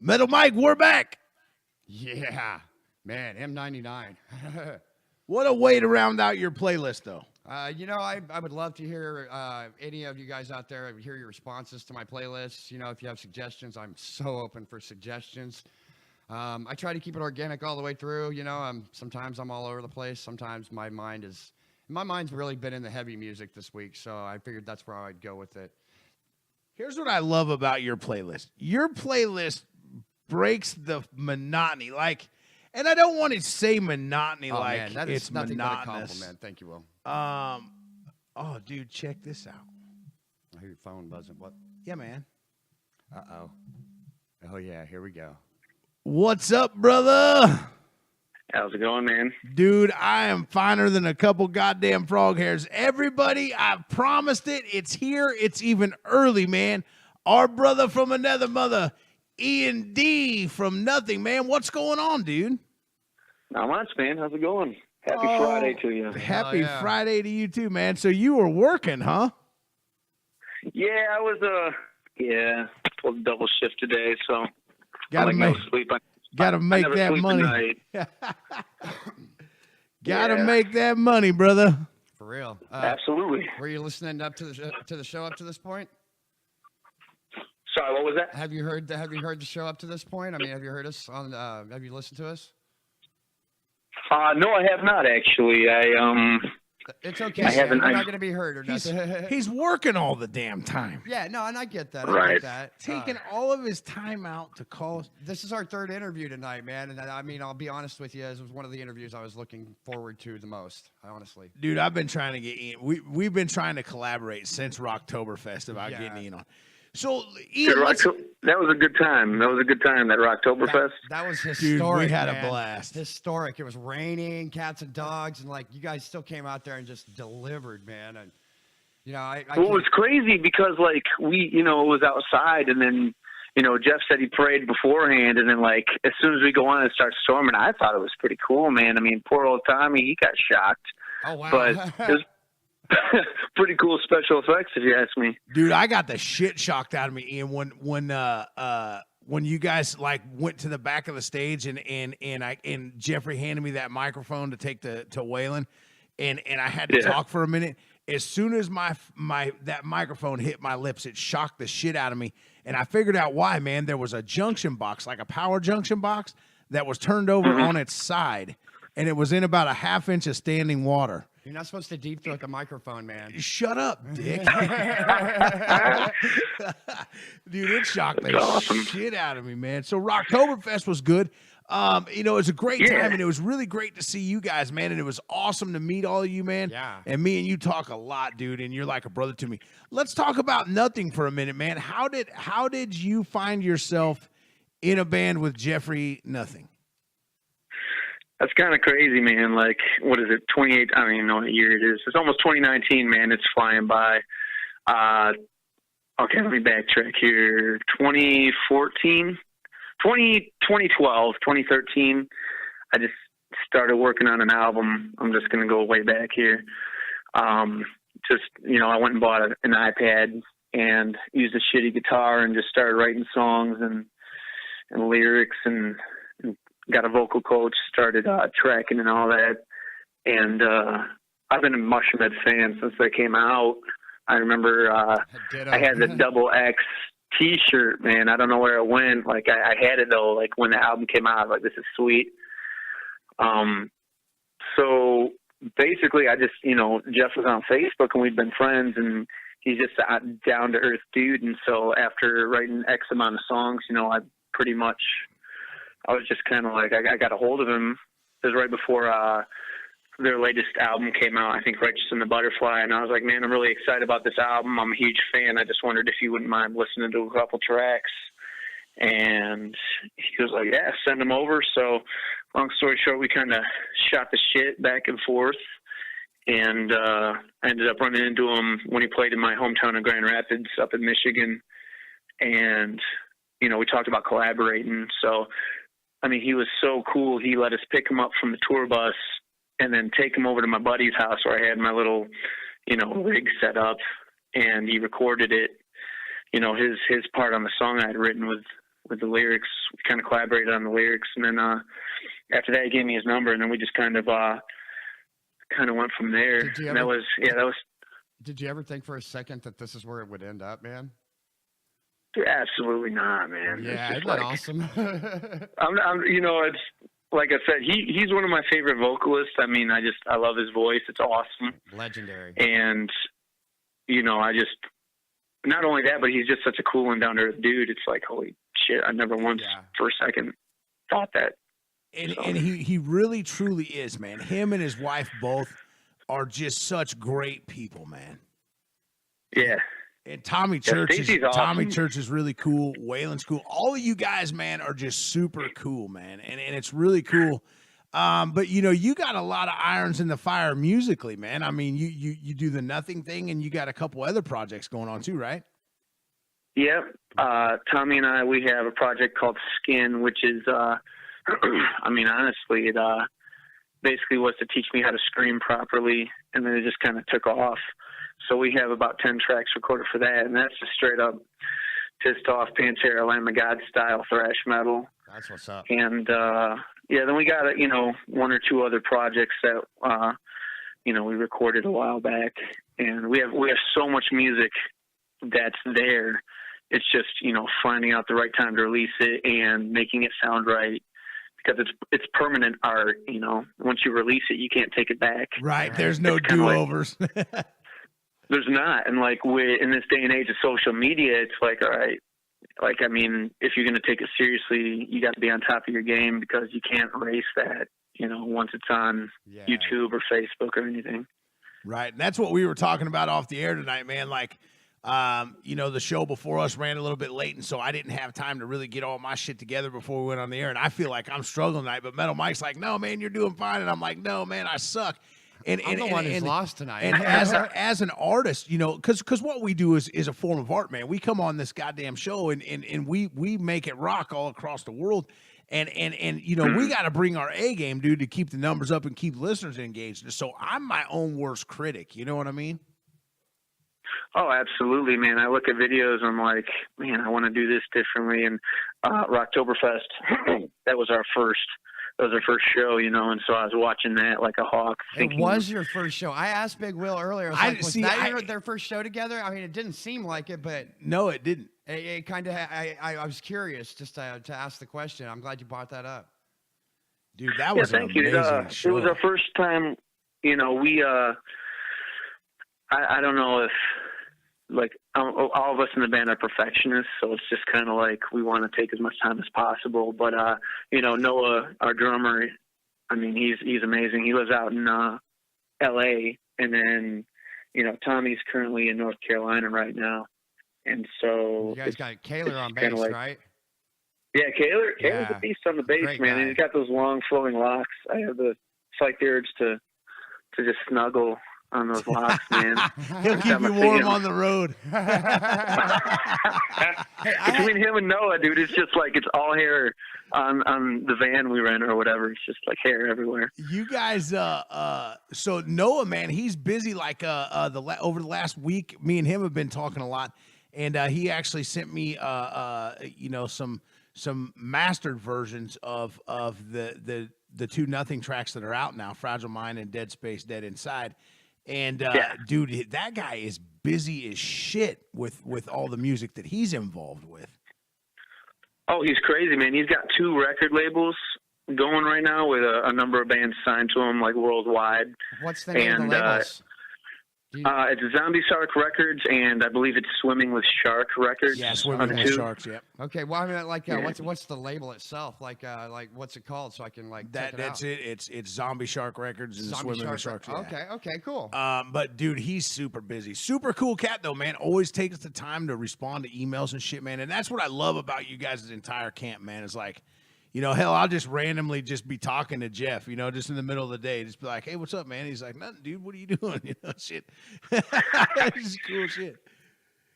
Metal Mike, we're back. Yeah, man, M99. What a way to round out your playlist, though. I would love to hear any of you guys out there, hear your responses to my playlists. If you have suggestions, I'm so open for suggestions. I try to keep it organic all the way through. Sometimes I'm all over the place. Sometimes my mind's really been in the heavy music this week, so I figured that's where I'd go with it. Here's what I love about your playlist. Your playlist breaks the monotony, and I don't want to say monotony man, that is it's nothing monotonous. but a compliment. Thank you, Will. Oh, dude, check this out. I hear your phone buzzing. What? Yeah, man. Uh-oh. Oh, yeah, here we go. What's up, brother? How's it going, man? Dude, I am finer than a couple goddamn frog hairs. Everybody, I promised it. It's here. It's even early, man. Our brother from another mother, Ian D from Nothing, man. What's going on, dude? Not much, man. How's it going? Happy Friday to you. Happy Friday to you too, man. So you were working, huh? Yeah, I was pulled a double shift today, so Gotta I'm make, no sleep. gotta make never that sleep money. tonight. Gotta Yeah. make that money, brother. For real. Absolutely. Were you listening up to the show up to this point? Sorry, what was that? Have you heard the show up to this point? I mean, have you heard us on? Have you listened to us? No, I have not actually. It's okay. I haven't- We're not I'm- going to be heard or nothing. He's working all the damn time. Yeah, no, and I get that. I Right. get that. Taking all of his time out to call us. This is our third interview tonight, man. And I mean, I'll be honest with you, this was one of the interviews I was looking forward to the most, honestly. Dude, I've been trying to get Ian. We've been trying to collaborate since Rocktoberfest about getting Ian on. So, Ian, That was a good time. That was a good time, that Rocktoberfest. That was dude, historic. we had man. a blast. Historic. It was raining, cats and dogs, and you guys still came out there and just delivered, man. And I Well, it was crazy because we, it was outside, and then Jeff said he prayed beforehand, and then as soon as we go on and start storming, I thought it was pretty cool, man. I mean, poor old Tommy, he got shocked, oh wow. but it was pretty cool special effects, if you ask me. Dude, I got the shit shocked out of me, Ian, when you guys went to the back of the stage and Jeffrey handed me that microphone to take to Waylon, and I had to talk for a minute. As soon as my that microphone hit my lips, it shocked the shit out of me, and I figured out why, man. There was a junction box, like a power junction box, that was turned over on its side, and it was in about a half inch of standing water. You're not supposed to deep throat the microphone, man. Shut up, dick. Dude, it shocked the shit out of me, man. So Rocktoberfest was good. It was a great time, and it was really great to see you guys, man. And it was awesome to meet all of you, man. Yeah. And me and you talk a lot, dude, and you're like a brother to me. Let's talk about Nothing for a minute, man. How did you find yourself in a band with Jeffrey Nothing? That's kind of crazy, man. What is it, 28? I don't even know what year it is. It's almost 2019, man. It's flying by. Okay, let me backtrack here. 2014, 2012, 2013, I just started working on an album. I'm just going to go way back here. I went and bought an iPad and used a shitty guitar and just started writing songs and lyrics and got a vocal coach, started tracking and all that. And I've been a Mushroom Head fan since they came out. I remember I had the Double X T-shirt, man. I don't know where it went. I had it, though, when the album came out. This is sweet. So basically, I just, Jeff was on Facebook, and we'd been friends, and he's just a down-to-earth dude. And so after writing X amount of songs, I was just kind of I got a hold of him. It was right before their latest album came out, I think Righteous and the Butterfly, and I was like, man, I'm really excited about this album. I'm a huge fan. I just wondered if you wouldn't mind listening to a couple tracks. And he was like, yeah, send them over. So long story short, we kind of shot the shit back and forth, and I ended up running into him when he played in my hometown of Grand Rapids up in Michigan. And, we talked about collaborating. So, he was so cool. He let us pick him up from the tour bus and then take him over to my buddy's house where I had my little, rig set up, and he recorded it. His part on the song I had written with with the lyrics. We kind of collaborated on the lyrics, and then after that, he gave me his number, and then we just kind of went from there. And that was. Did you ever think for a second that this is where it would end up, man? Absolutely not, man. Yeah, isn't that awesome? It's like I said, he's one of my favorite vocalists. I mean, I love his voice. It's awesome. Legendary. And, not only that, but he's just such a cool and down-to-earth dude. It's like, holy shit, I never once for a second thought that. And he really, truly is, man. Him and his wife both are just such great people, man. Yeah. And Tommy Church awesome. Tommy Church is really cool. Waylon's cool. All of you guys, man, are just super cool, man. And it's really cool. But you got a lot of irons in the fire musically, man. I mean, you do the Nothing thing, and you got a couple other projects going on too, right? Yep. Tommy and I, we have a project called Skin, which is, I mean, honestly, it basically was to teach me how to scream properly, and then it just kind of took off. So we have about 10 tracks recorded for that, and that's just straight up pissed off Pantera, Lamb of God style thrash metal. That's what's up. And then we got one or two other projects that we recorded a while back, and we have so much music that's there. It's just finding out the right time to release it and making it sound right, because it's permanent art. Once you release it, you can't take it back. Right. There's no do-overs. There's not. And in this day and age of social media, it's like, all right, I mean, if you're going to take it seriously, you got to be on top of your game, because you can't erase that, once it's on YouTube or Facebook or anything. Right. And that's what we were talking about off the air tonight, man. The show before us ran a little bit late, and so I didn't have time to really get all my shit together before we went on the air. And I feel like I'm struggling tonight, but Metal Mike's like, no, man, you're doing fine. And I'm like, no, man, I suck. And I'm the one who's lost tonight. And as an artist, because what we do is a form of art, man. We come on this goddamn show and we make it rock all across the world. And we got to bring our A game, dude, to keep the numbers up and keep listeners engaged. So I'm my own worst critic. You know what I mean? Oh, absolutely, man. I look at videos, I'm like, man, I want to do this differently. And Rocktoberfest, that was our first show, and so I was watching that like a hawk. It was your first show. I asked Big Will earlier. Was that their first show together? I mean, it didn't seem like it, but no, it didn't. It kind of. I was curious just to ask the question. I'm glad you brought that up, dude. That was thank you. It was our first time. We. I don't know if all of us in the band are perfectionists, so it's just kind of like we want to take as much time as possible. But Noah, our drummer, I mean, he's amazing. He lives out in L.A. and then Tommy's currently in North Carolina right now, and so you guys got Kaylor on bass, right? Yeah, Kaylor's a beast on the bass, Great man. guy. And he's got those long flowing locks. I have the slight urge to just snuggle on those locks, man. He'll keep you warm on the road. Between him and Noah, dude, it's just like it's all hair on the van we rent or whatever. It's just like hair everywhere. You guys, so Noah, man, he's busy. Over the last week, me and him have been talking a lot, and he actually sent me, some mastered versions of the two Nothing tracks that are out now, Fragile Mind and Dead Space, Dead Inside. And dude, that guy is busy as shit with all the music that he's involved with. Oh, he's crazy, man. He's got 2 record labels going right now with a number of bands signed to him, like worldwide. What's the name of the labels? It's Zombie Shark Records, and I believe it's Swimming with Shark Records. Yeah, Swimming with Sharks. Yep. Okay, well, I mean, what's the label itself? Like what's it called? So I can check it out. It's Zombie Shark Records and Swimming with Sharks. Yeah. Okay, cool. But dude, he's super busy. Super cool cat though, man. Always takes the time to respond to emails and shit, man. And that's what I love about you guys' entire camp, man. Is like, hell, I'll just randomly just be talking to Jeff, just in the middle of the day. Just be like, hey, what's up, man? He's like, nothing, dude. What are you doing? Shit. This is cool shit.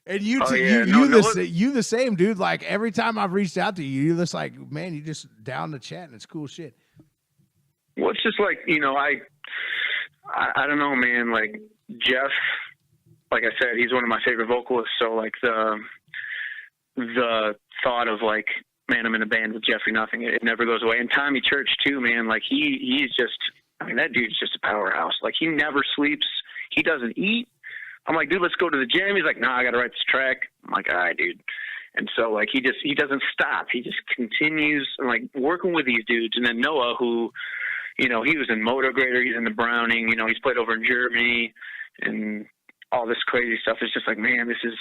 And you the same, dude. Like, every time I've reached out to you, you're just like, man, you just down to chat, and it's cool shit. Well, it's just like, I don't know, man. Like, Jeff, like I said, he's one of my favorite vocalists. So, like, the thought of, like, man, I'm in a band with Jeffrey Nothing. It never goes away. And Tommy Church too, man. Like he's just, I mean, that dude's just a powerhouse. Like he never sleeps. He doesn't eat. I'm like, dude, let's go to the gym. He's like, nah, I got to write this track. I'm like, all right, dude. And so like, he doesn't stop. He just continues like working with these dudes. And then Noah, who, you know, he was in Motograder, he's in the Browning, you know, he's played over in Germany and all this crazy stuff. It's just like, man, this is,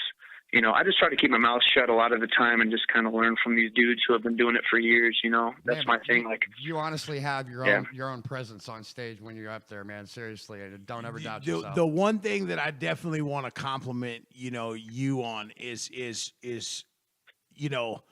you know, I just try to keep my mouth shut a lot of the time and just kind of learn from these dudes who have been doing it for years. You know, that's my thing. Like, you honestly have your own presence on stage when you're up there, man. Seriously, don't ever doubt yourself. The one thing that I definitely want to compliment, you know, you on is you know,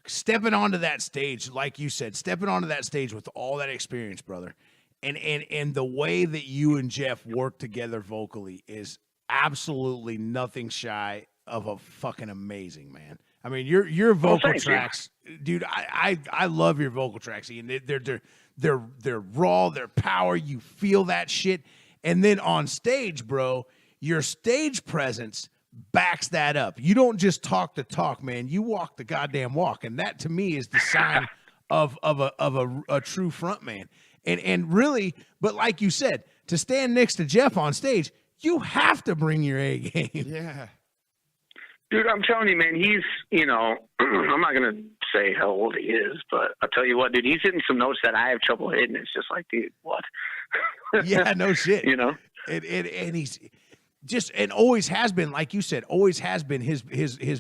stepping onto that stage, like you said, stepping onto that stage with all that experience, brother, and the way that you and Jeff work together vocally is absolutely nothing shy of a fucking amazing, man. I mean, your vocal tracks, dude. I love your vocal tracks, Ian. They're raw, they're power. You feel that shit, and then on stage, bro, your stage presence backs that up. You don't just talk the talk, man. You walk the goddamn walk, and that to me is the sign of a true front man. And really, but like you said, to stand next to Jeff on stage, you have to bring your A game. Yeah. Dude, I'm telling you, man, he's, you know, I'm not going to say how old he is, but I'll tell you what, dude, he's hitting some notes that I have trouble hitting. It's just like, dude, what? Yeah, no shit. You know? And he's just, and always has been, like you said, always has been his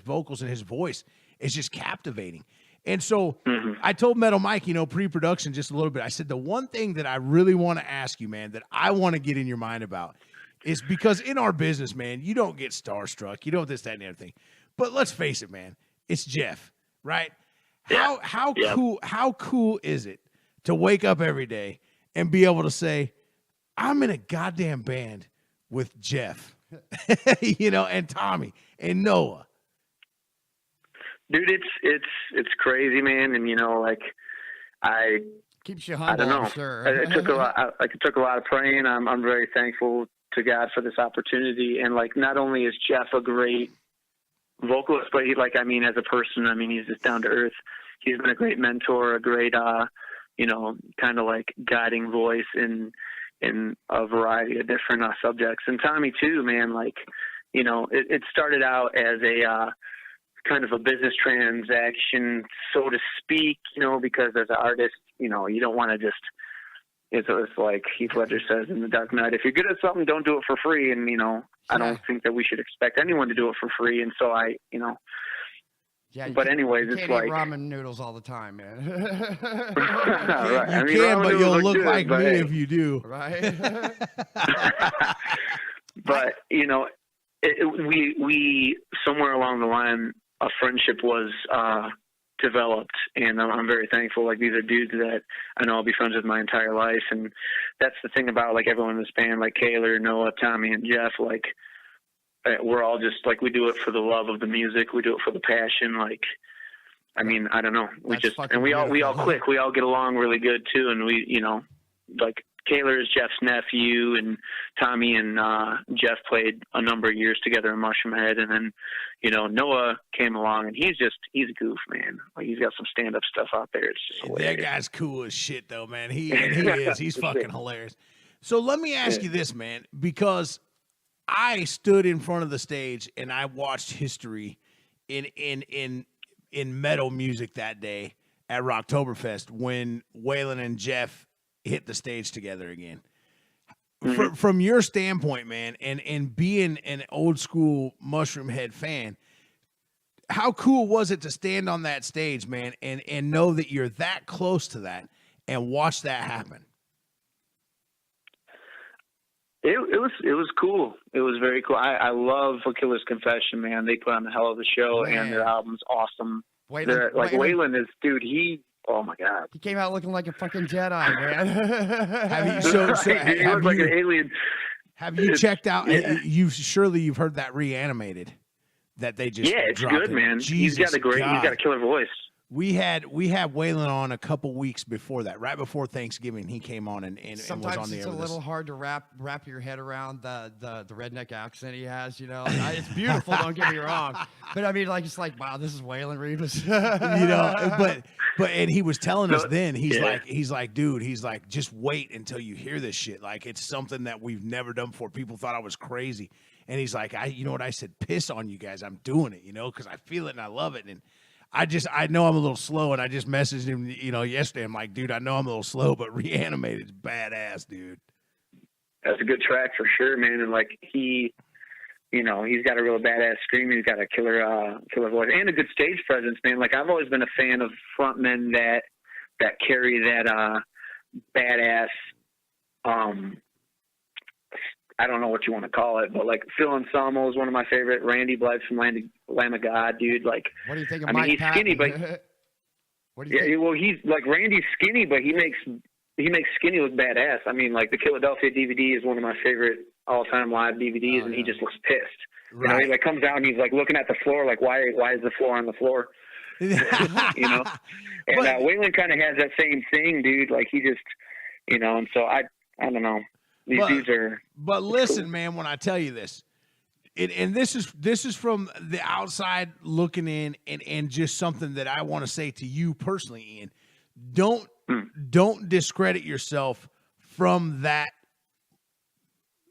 vocals and his voice is just captivating. And so I told Metal Mike, you know, pre-production just a little bit, I said, the one thing that I really want to ask you, man, that I want to get in your mind about is because in our business, man, you don't get starstruck. You don't this, that, and everything. But let's face it, man, it's Jeff, right? Yeah. How cool is it to wake up every day and be able to say, I'm in a goddamn band with Jeff, you know, and Tommy and Noah. Dude, it's crazy, man. And you know, like keeps you humble, I don't know. I'm sure. It took a lot. It took a lot of praying. I'm very thankful to God for this opportunity. And like, not only is Jeff a great vocalist, but he, like, I mean, as a person, I mean, he's just down to earth. He's been a great mentor, a great, you know, kind of like guiding voice in a variety of different subjects. And Tommy too, man, like, you know, it started out as a, kind of a business transaction, so to speak, you know, because as an artist, you know, you don't want to just, it's like Heath Ledger says in The Dark Knight, if you're good at something, don't do it for free. And, you know, I don't think that we should expect anyone to do it for free. And so you know, but anyways, you it's can't like eat ramen noodles all the time, man. right. You I mean, can, but you'll look good, like me hey. if you do. Right? But, you know, we somewhere along the line, a friendship was developed, and I'm very thankful. Like, these are dudes that I know I'll be friends with my entire life, and that's the thing about, like, everyone in this band, like Kaylor, Noah, Tommy, and Jeff, like, we're all just, like, we do it for the love of the music. We do it for the passion. Like, I mean, I don't know. We all click. We all get along really good, too, and we, you know, like, Kaylor is Jeff's nephew, and Tommy and Jeff played a number of years together in Mushroomhead, and then, you know, Noah came along, and he's a goof, man. Like, he's got some stand-up stuff out there. It's just hilarious. That guy's cool as shit, though, man. He is. He's fucking hilarious. So let me ask you this, man, because I stood in front of the stage and I watched history in metal music that day at Rocktoberfest when Waylon and Jeff hit the stage together again. From your standpoint, man, and being an old school Mushroomhead fan, how cool was it to stand on that stage, man, and know that you're that close to that and watch that happen? It was cool. It was very cool. I love A Killer's Confession, man. They put on a hell of a show, Man. and their album's awesome. Waylon, is, dude, oh my God. he came out looking like a fucking Jedi, man. He looked like an alien. Have you checked out? You've heard that Reanimated that they just Yeah, it's dropped good, in. man. He's got a killer voice. we had Waylon on a couple weeks before that, right before Thanksgiving. He came on and was Sometimes on the it's air a with little us. hard to wrap your head around the redneck accent he has. It's beautiful. Don't get me wrong, but I mean, like, it's like, wow, this is Waylon Rivas. And he was telling us then, he's Yeah. like, dude, he's like, just wait until you hear this shit. Like, it's something that we've never done before. People thought I was crazy. And he's like, you know what I said? Piss on you guys. I'm doing it, because I feel it and I love it. And I know I'm a little slow, and I just messaged him, yesterday. I'm like, dude, I know I'm a little slow, but Reanimated's badass, dude. That's a good track for sure, man. And like he's got a real badass scream. He's got a killer voice and a good stage presence, man. Like I've always been a fan of frontmen that carry that badass. I don't know what you want to call it, but like Phil Anselmo is one of my favorite. Randy Blythe from Lamb of God, dude. Like, What do you think of I mean, Mike he's Patton? skinny, but What do you think? yeah, well, he's like Randy's skinny, but he makes skinny look badass. I mean, like the Philadelphia DVD is one of my favorite all-time live DVDs, and he just looks pissed. Right. He like comes out and he's like looking at the floor, like why is the floor on the floor? And Waylon kind of has that same thing, dude. Like he just, and so I don't know. These dudes are. But listen, man, when I tell you this, and this is from the outside looking in, and just something that I want to say to you personally, Ian. Don't discredit yourself from that.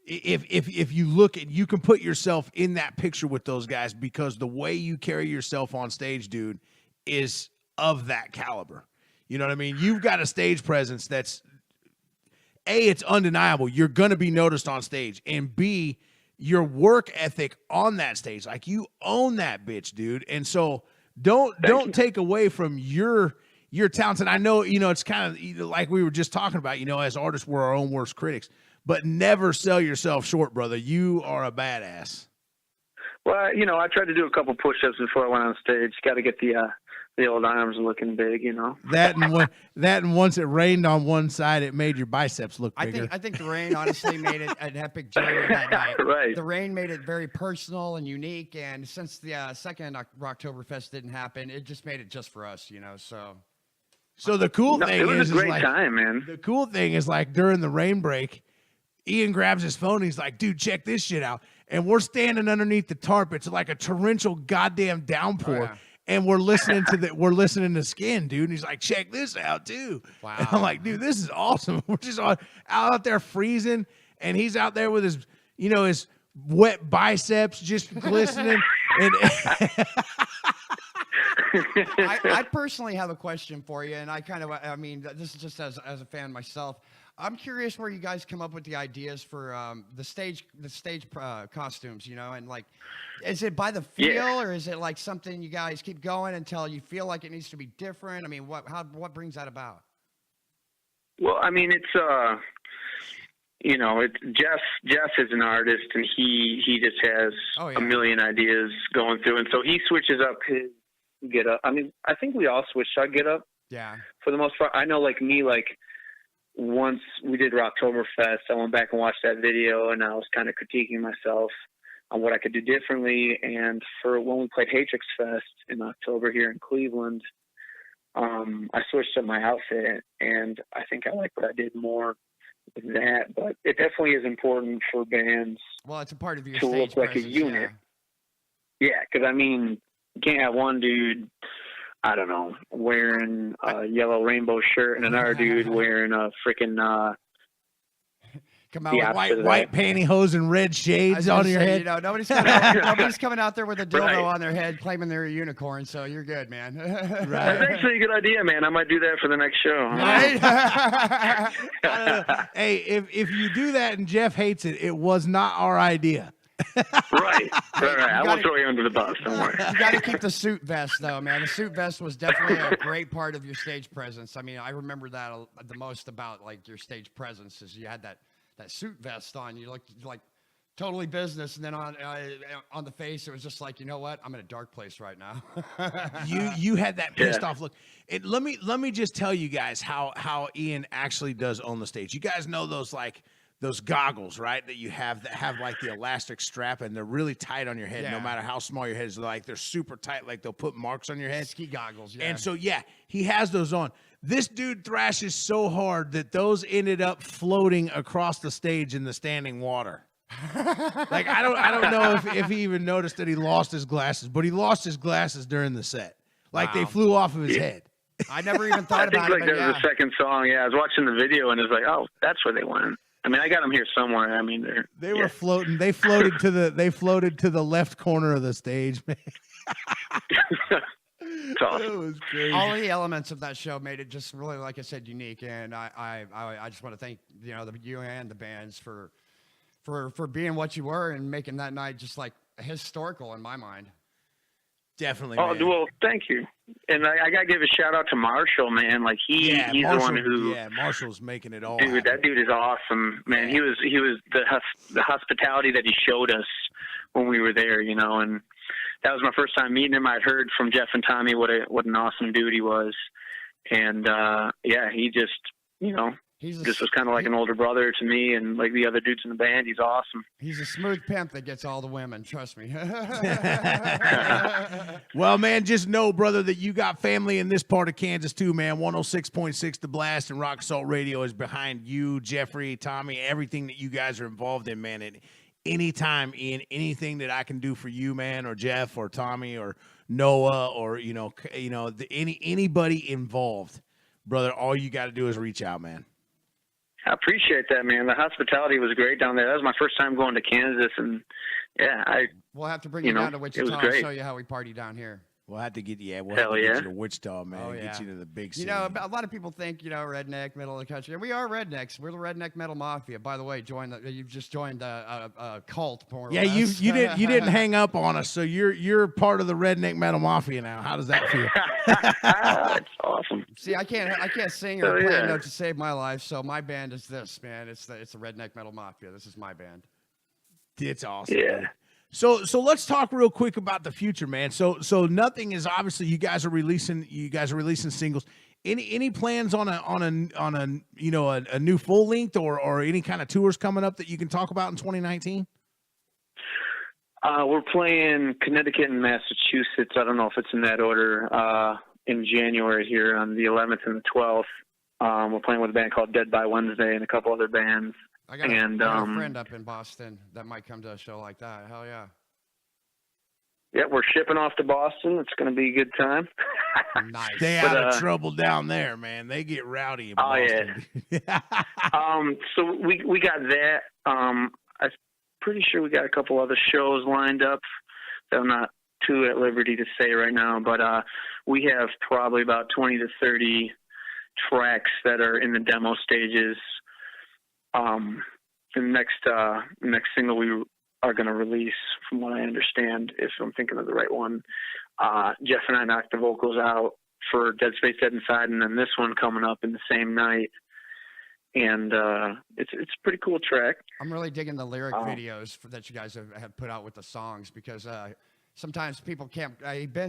If you look at, you can put yourself in that picture with those guys, because the way you carry yourself on stage, dude, is of that caliber. You know what I mean? You've got a stage presence that's, A, it's undeniable. You're going to be noticed on stage. And B, your work ethic on that stage. Like, you own that bitch, dude. And so don't take away from your talents. And I know, it's kind of like we were just talking about, as artists, we're our own worst critics. But never sell yourself short, brother. You are a badass. Well, I tried to do a couple push-ups before I went on stage. Got to get the old arms looking big, That and once it rained on one side, it made your biceps look bigger. I think the rain honestly made it an epic journey that night. Right. The rain made it very personal and unique, and since the second Rocktoberfest didn't happen, it just made it just for us, So the cool thing it was is a great like, time, man. the cool thing is like during the rain break, Ian grabs his phone and he's like, dude, check this shit out. And we're standing underneath the tarp. It's like a torrential goddamn downpour. Oh, yeah. And we're listening to Skin, dude. And he's like, check this out too. Wow. And I'm like, dude, this is awesome. We're just out there freezing, and he's out there with his, his wet biceps just glistening. And I personally have a question for you, and this is just as a fan myself. I'm curious where you guys come up with the ideas for the stage costumes, and like, is it by the feel, or is it like something you guys keep going until you feel like it needs to be different? I mean, what brings that about? Well, I mean, it's it's Jeff is an artist, and he just has a million ideas going through, and so he switches up his get up. I mean, I think we all switched our get up. Yeah. For the most part, I know, like me, like once we did Rocktoberfest, I went back and watched that video, and I was kind of critiquing myself on what I could do differently. And for when we played Hatrix Fest in October here in Cleveland, I switched up my outfit, and I think I like what I did more with that. But it definitely is important for bands. Well, it's a part of your to stage look like presence, a unit. Yeah, because I mean, you can't have one dude, I don't know, wearing a yellow rainbow shirt and another dude wearing a freaking come out with white pantyhose and red shades on your head. Nobody's coming out there with a dildo on their head claiming they're a unicorn, so you're good, man. Right. That's actually a good idea, man. I might do that for the next show. Right? Hey, if you do that and Jeff hates it, it was not our idea. Right. I won't throw you under the bus. Don't worry. You got to keep the suit vest, though, man. The suit vest was definitely a great part of your stage presence. I mean, I remember that the most about like your stage presence is you had that suit vest on. You looked like totally business, and then on the face, it was just like, you know what? I'm in a dark place right now. You had that pissed off look. Let me just tell you guys how Ian actually does own the stage. You guys know those like those goggles, right? That you have that have like the elastic strap and they're really tight on your head, no Yeah. matter how small your head is. Like they're super tight, like they'll put marks on your head. Ski goggles, yeah. And so, yeah, he has those on. This dude thrashes so hard that those ended up floating across the stage in the standing water. Like I don't know if he even noticed that he lost his glasses, but he lost his glasses during the set. Like they Wow. flew off of his head. I never even I thought think about like it, there but was yeah. a second song. Yeah, I was watching the video and it was like, oh, that's where they went. I mean, I got them here somewhere. I mean, They were floating. They floated to the left corner of the stage, man. It's awesome. It was crazy. All the elements of that show made it just really, like I said, unique. And I just want to thank you and the bands for being what you were and making that night just like historical in my mind. Definitely. Oh, man. well, thank you. And I got to give a shout out to Marshall, man. Like he's the one who, Marshall's making it all. dude, happen. that dude is awesome, man. He was the hospitality that he showed us when we were there, and that was my first time meeting him. I'd heard from Jeff and Tommy what an awesome dude he was, and he just was kind of like an older brother to me, and like the other dudes in the band. He's awesome. He's a smooth pimp that gets all the women. Trust me. Well, man, just know, brother, that you got family in this part of Kansas too, man. 106.6 The Blast and Rock Salt Radio is behind you, Jeffrey, Tommy, everything that you guys are involved in, man. And anytime, Ian, anything that I can do for you, man, or Jeff, or Tommy, or Noah, or anybody involved, brother, all you got to do is reach out, man. I appreciate that, man. The hospitality was great down there. That was my first time going to Kansas, and we'll have to bring you down to it was Wichita and great. show you how we party down here. We'll have to get you. Yeah, we'll Hell have to yeah. get you to Wichita, man. Oh, yeah. Get you to the big city. A lot of people think, redneck, middle of the country. And we are rednecks. We're the Redneck Metal Mafia. By the way, you've just joined a cult, more or Yeah, less. you didn't hang up on us, so you're part of the Redneck Metal Mafia now. How does that feel? That's awesome. See, I can't sing or Oh, play yeah. a note to save my life, so my band is this, man. It's the Redneck Metal Mafia. This is my band. It's awesome. Yeah. man. So let's talk real quick about the future, man. So nothing is obviously you guys are releasing singles. Any plans on a new full length or any kind of tours coming up that you can talk about in 2019? We're playing Connecticut and Massachusetts. I don't know if it's in that order. In January here on the 11th and the 12th. We're playing with a band called Dead by Wednesday and a couple other bands. I got a friend up in Boston that might come to a show like that. Hell yeah. Yeah, we're shipping off to Boston. It's going to be a good time. Nice. Stay out of trouble down there, man. They get rowdy in Boston. Yeah. So we got that. I'm pretty sure we got a couple other shows lined up that I'm not too at liberty to say right now, but we have probably about 20 to 30 tracks that are in the demo stages. The next single we are going to release, from what I understand, if I'm thinking of the right one, Jeff and I knocked the vocals out for Dead Space Dead Inside, and then this one coming up in the same night. And it's a pretty cool track. I'm really digging the lyric videos that you guys have put out with the songs because sometimes people can't.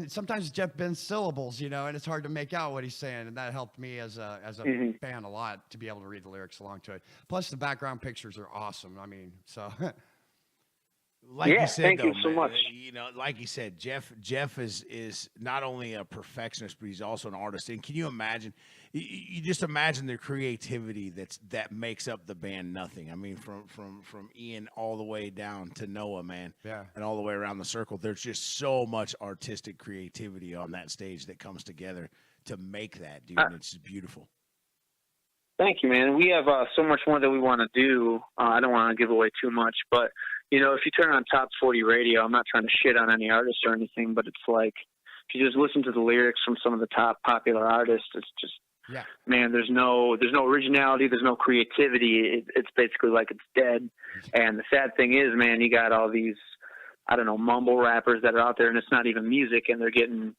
Sometimes Jeff bends syllables, and it's hard to make out what he's saying, and that helped me as a fan a lot to be able to read the lyrics along to it. Plus, the background pictures are awesome. I mean, so. Like you said, thank though, you so man, much. Like you said, Jeff is not only a perfectionist, but he's also an artist. And can you imagine? You just imagine the creativity that makes up the band Nothing. I mean, from Ian all the way down to Noah, man, Yeah. and all the way around the circle. There's just so much artistic creativity on that stage that comes together to make that, dude. And it's just beautiful. Thank you, man. We have so much more that we want to do. I don't want to give away too much, but if you turn on Top 40 Radio, I'm not trying to shit on any artist or anything, but it's like if you just listen to the lyrics from some of the top popular artists, it's just man, there's no originality, there's no creativity. It's basically like it's dead. And the sad thing is, man, you got all these mumble rappers that are out there, and it's not even music, and they're getting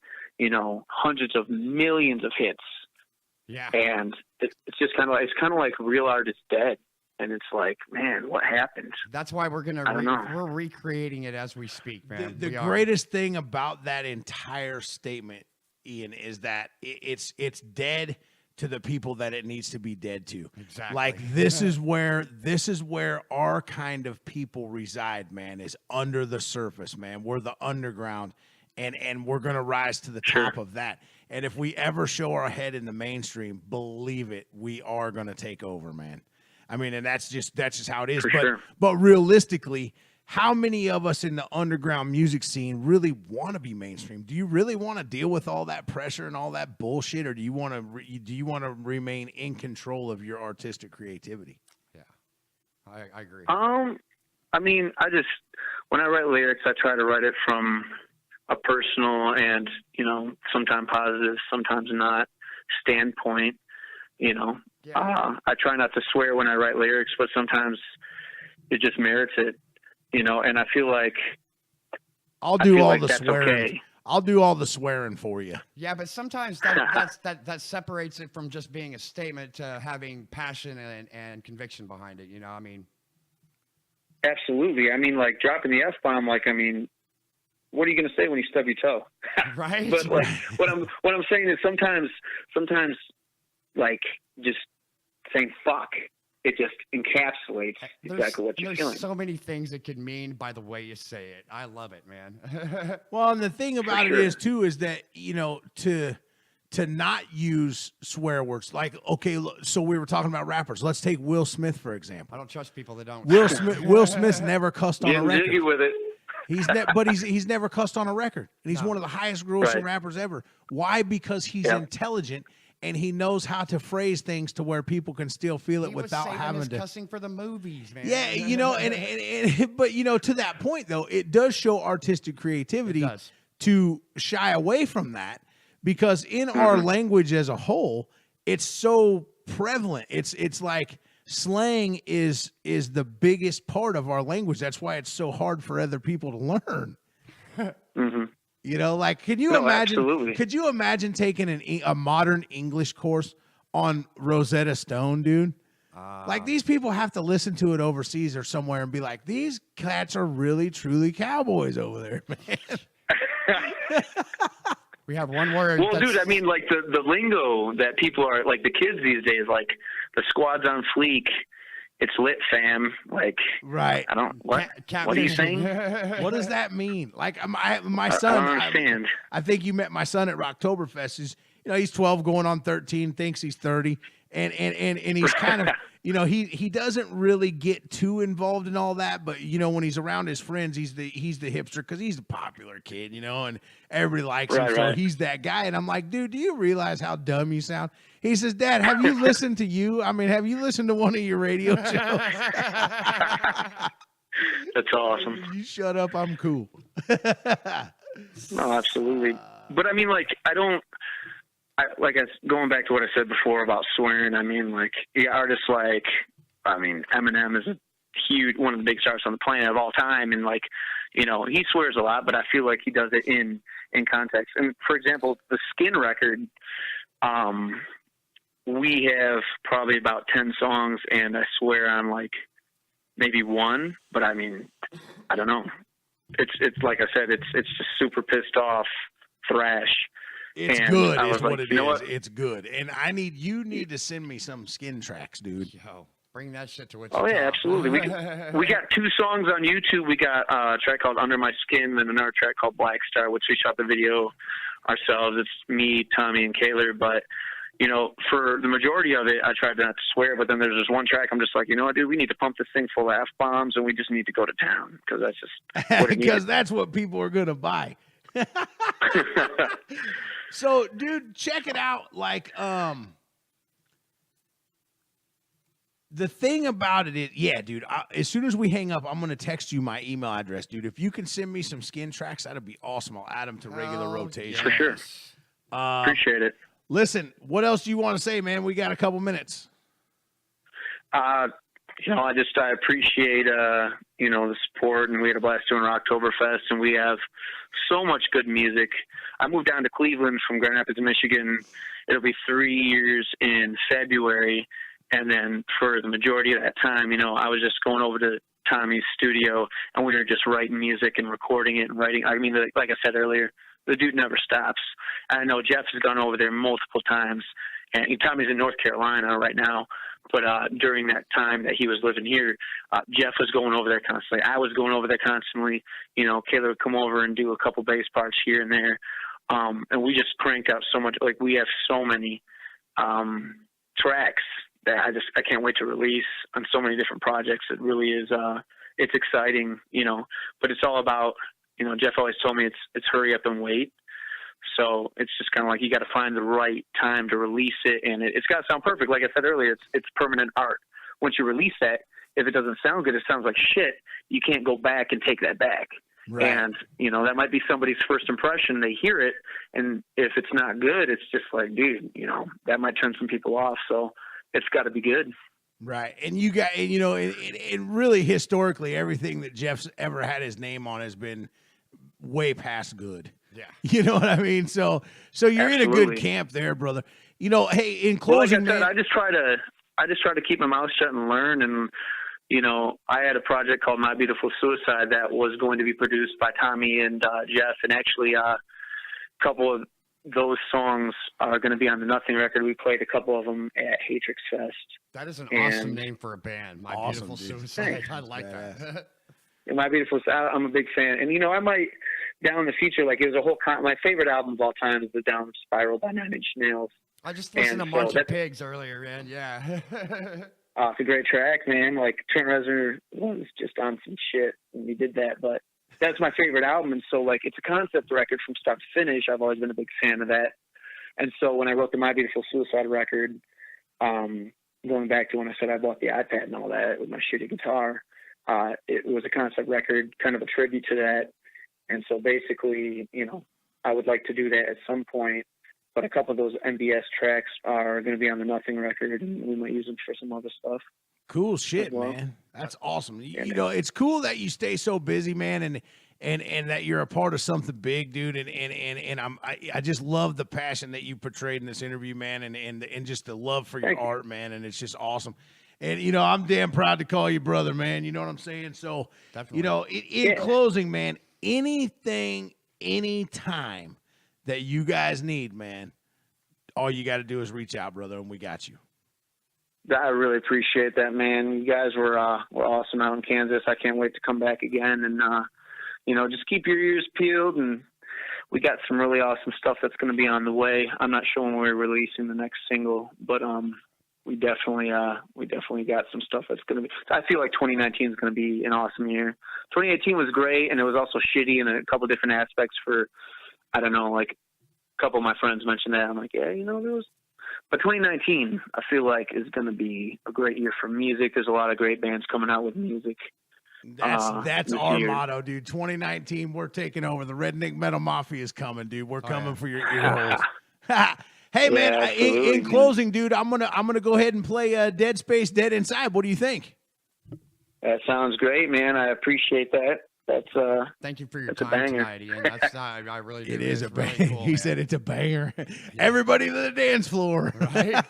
hundreds of millions of hits. Yeah. And it's just kind of like real art is dead. And it's like, man, what happened? That's why we're we're recreating it as we speak, man. The greatest thing about that entire statement, Ian, is that it's dead to the people that it needs to be dead to. Exactly. Like this is where our kind of people reside, man, is under the surface, man. We're the underground, and we're gonna rise to the top of that. And if we ever show our head in the mainstream, believe it, we are gonna take over, man. I mean, and that's just how it is. But realistically, how many of us in the underground music scene really want to be mainstream? Do you really want to deal with all that pressure and all that bullshit, or do you want to remain in control of your artistic creativity? Yeah, I agree. I mean, when I write lyrics, I try to write it from a personal and, sometimes positive, sometimes not standpoint, Yeah. I try not to swear when I write lyrics, but sometimes it just merits it. And I feel like I'll do all the that's swearing. Okay. I'll do all the swearing for you. Yeah, but sometimes that separates it from just being a statement to having passion and conviction behind it. I mean, absolutely. I mean, like dropping the F-bomb. Like, I mean, what are you going to say when you stub your toe? Right. But like, what I'm saying is sometimes, like just saying fuck. It just encapsulates exactly what you're feeling. There's so many things it could mean by the way you say it. I love it, man. Well, and the thing about it is that, to not use swear words, like, okay, so we were talking about rappers. Let's take Will Smith, for example. I don't trust people that don't. Will Smith's never cussed on a record. Jiggy with it. He's never cussed on a record. And he's one of the highest grossing rappers ever. Why? Because he's intelligent. And he knows how to phrase things to where people can still feel it without having to cussing for the movies, man. Yeah, but to that point though, it does show artistic creativity to shy away from that, because in our language as a whole, it's so prevalent. It's like slang is the biggest part of our language. That's why it's so hard for other people to learn. Like, could you imagine? Absolutely. Could you imagine taking a modern English course on Rosetta Stone, dude? Like, these people have to listen to it overseas or somewhere and be like, these cats are really, truly cowboys over there, man. We have one word. Well, dude, I mean, like the lingo that people are like, the kids these days, like the squad's on fleek. It's lit, fam. Like, right. I don't, what are you saying? What does that mean? Like, my son, I don't understand. I think you met my son at Rocktoberfest. He's 12 going on 13, thinks he's 30. And he's kind of, he doesn't really get too involved in all that. But, when he's around his friends, he's the hipster because he's the popular kid, and everybody likes him. So he's that guy. And I'm like, dude, do you realize how dumb you sound? He says, Dad, have you listened to you? I mean, have you listened to one of your radio shows? That's awesome. You shut up. I'm cool. No, absolutely. But I mean, like, going back to what I said before about swearing, I mean, like, artists like, Eminem is one of the big stars on the planet of all time. And like, he swears a lot, but I feel like he does it in context. And for example, the Skin record, we have probably about 10 songs, and I swear on like maybe one, but I mean, I don't know. It's like I said, it's just super pissed off thrash. It's good is what it is. It's good. And you need to send me some Skin tracks, dude. Yo, bring that shit to Wichita. Oh yeah, absolutely. We got 2 songs on YouTube. We got a track called Under My Skin and another track called Black Star, which we shot the video ourselves. It's me, Tommy, and Kaylor. But for the majority of it, I tried not to swear. But then there's this one track I'm just like, you know what, dude, we need to pump this thing full of F-bombs, and we just need to go to town, because that's just because that's what people are gonna buy. So, dude, check it out. Like, the thing about it is, yeah, dude, as soon as we hang up, I'm going to text you my email address, dude. If you can send me some Skin tracks, that'd be awesome. I'll add them to regular rotation. For sure. Appreciate it. Listen, what else do you want to say, man? We got a couple minutes. I appreciate, the support, and we had a blast doing Rocktoberfest, and we have so much good music. I moved down to Cleveland from Grand Rapids, Michigan. It'll be 3 years in February. And then for the majority of that time, I was just going over to Tommy's studio, and we were just writing music and recording it and writing. I mean, like I said earlier, the dude never stops. I know Jeff has gone over there multiple times, and Tommy's in North Carolina right now. But during that time that he was living here, Jeff was going over there constantly. I was going over there constantly. You know, Kayla would come over and do a couple bass parts here and there. And we just cranked out so much. Like, we have so many tracks that I can't wait to release on so many different projects. It really is, it's exciting, you know, but it's all about, you know, Jeff always told me it's hurry up and wait. So it's just kind of like you got to find the right time to release it, and it's got to sound perfect. Like I said earlier, it's permanent art. Once you release that, if it doesn't sound good, it sounds like shit, you can't go back and take that back. Right. And, you know, that might be somebody's first impression. They hear it, and if it's not good, it's just like, dude, you know, that might turn some people off. So it's got to be good. Right. And you got, and, you know, and really historically, everything that Jeff's ever had his name on has been way past good. Yeah. You know what I mean? So you're in a good Absolutely. camp there, brother. You know, hey, in Well, like I closing, said, man, I just try to keep my mouth shut and learn. And, you know, I had a project called My Beautiful Suicide that was going to be produced by Tommy and Jeff. And actually, a couple of those songs are going to be on the Nothing record. We played a couple of them at Hatrix Fest. That is an And- awesome name for a band. My Awesome, Beautiful dude. Suicide. Thanks. I like that. And My Beautiful, I'm a big fan. And, you know, I might, down in the future, like, it was a whole, my favorite album of all time is The Downward Spiral by Nine Inch Nails. I just listened And to March so of Pigs earlier, man. Yeah. It's a great track, man. Like, Trent Reznor was just on some shit when he did that. But that's my favorite album. And so, like, it's a concept record from start to finish. I've always been a big fan of that. And so when I wrote the My Beautiful Suicide record, going back to when I said I bought the iPad and all that with my shitty guitar, it was a concept record, kind of a tribute to that. And so basically, you know, I would like to do that at some point, but a couple of those MBS tracks are going to be on the Nothing record, and we might use them for some other stuff. cool shit, well. man. That's awesome. You man. know, it's cool that you stay so busy, man, and that you're a part of something big, dude. And I just love the passion that you portrayed in this interview, man, and just the love for your Thank you. art, man. And it's just awesome. And you know, I'm damn proud to call you brother, man. You know what I'm saying? So, Definitely. you know, in Yeah. closing, man, anything, anytime that you guys need, man, all you got to do is reach out, brother, and we got you. I really appreciate that, man. You guys were awesome out in Kansas. I can't wait to come back again, and you know, just keep your ears peeled. And we got some really awesome stuff that's going to be on the way. I'm not sure when we're releasing the next single, but we definitely got some stuff that's going to be. I feel like 2019 is going to be an awesome year. 2018 was great, and it was also shitty in a couple different aspects. For I don't know, like a couple of my friends mentioned that. I'm like, yeah, you know, there was. But 2019, I feel like, is going to be a great year for music. There's a lot of great bands coming out with music. That's this our year. motto, dude. 2019, we're taking over. The Redneck Metal Mafia is coming, dude. We're coming yeah. for your ear holes. Hey, man. Yeah, In absolutely, man. closing, dude, I'm gonna go ahead and play Dead Space, Dead Inside. What do you think? That sounds great, man. I appreciate that. That's Thank you for your That's a time banger. tonight, Ian. That's I really do. It is a It's really banger. cool, He man. said it's a banger. Everybody to the dance floor. Right?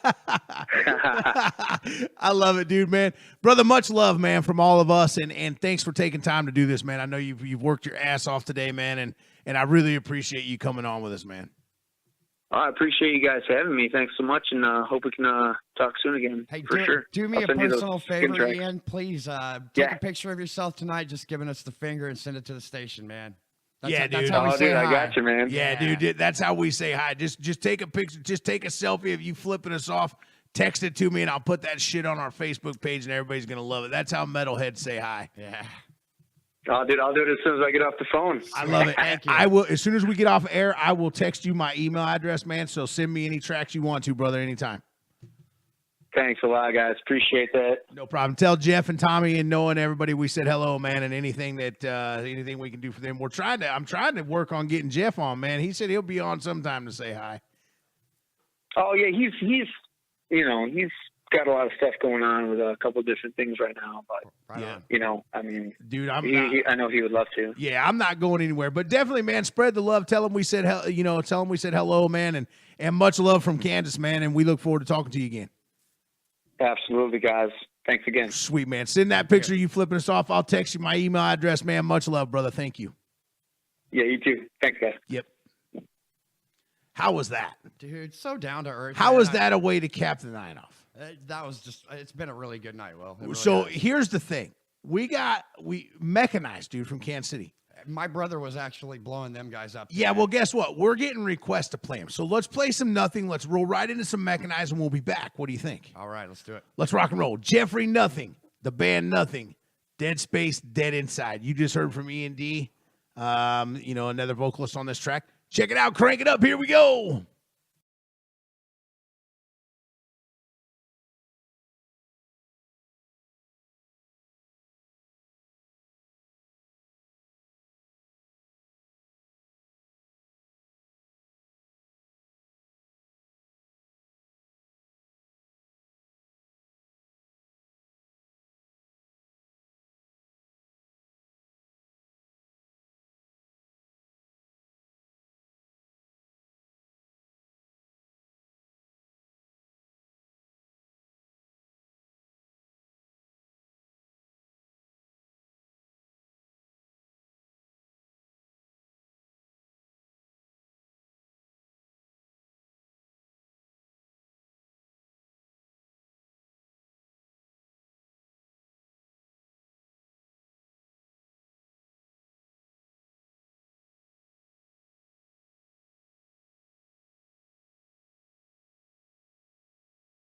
I love it, dude, man. Brother, much love, man, from all of us, and thanks for taking time to do this, man. I know you've worked your ass off today, man, and I really appreciate you coming on with us, man. I appreciate you guys having me. Thanks so much, and hope we can talk soon again. Hey, for sure. do me I'll a send you those personal skin favor, tracks. Ian. Please take Yeah. a picture of yourself tonight, just giving us the finger and send it to the station, man. Yeah, that's dude. how we Oh, say dude, I hi. got you, man. Yeah, dude, that's how we say hi. Just take a picture, just take a selfie of you flipping us off, text it to me, and I'll put that shit on our Facebook page, and everybody's gonna love it. That's how metalheads say hi. Yeah. Oh, dude, I'll do it as soon as I get off the phone. I love it. Thank you. I will, as soon as we get off air, I will text you my email address, man. So send me any tracks you want to, brother, anytime. Thanks a lot, guys. Appreciate that. No problem. Tell Jeff and Tommy and Noah and everybody we said hello, man, and anything we can do for them. I'm trying to work on getting Jeff on, man. He said he'll be on sometime to say hi. Oh yeah, he's you know, he's got a lot of stuff going on with a couple of different things right now, but Right Yeah. on. you know, I mean, Dude, I'm not, I know he would love to. yeah, I'm not going anywhere, but definitely, man, spread the love. Tell them we said tell them we said hello, man, and much love from Kansas, man, and we look forward to talking to you again. Absolutely, guys. Thanks again. Sweet, man. Send that picture of you flipping us off. I'll text you my email address, man. Much love, brother. Thank you. Yeah, you too. Thanks, guys. Yep. How was that? Dude, so down to earth. How man. was that a way to cap the night off? That was just, it's been a really good night, Will. It really So has. here's the thing. We mechanized, dude, from Kansas City. My brother was actually blowing them guys up. Yeah, today. well, guess what? We're getting requests to play them. So let's play some Nothing. Let's roll right into some mechanized, and we'll be back. What do you think? All right, let's do it. Let's rock and roll. Jeffrey Nothing, the band Nothing, Dead Space, Dead Inside. You just heard from E&D, another vocalist on this track. Check it out. Crank it up. Here we go.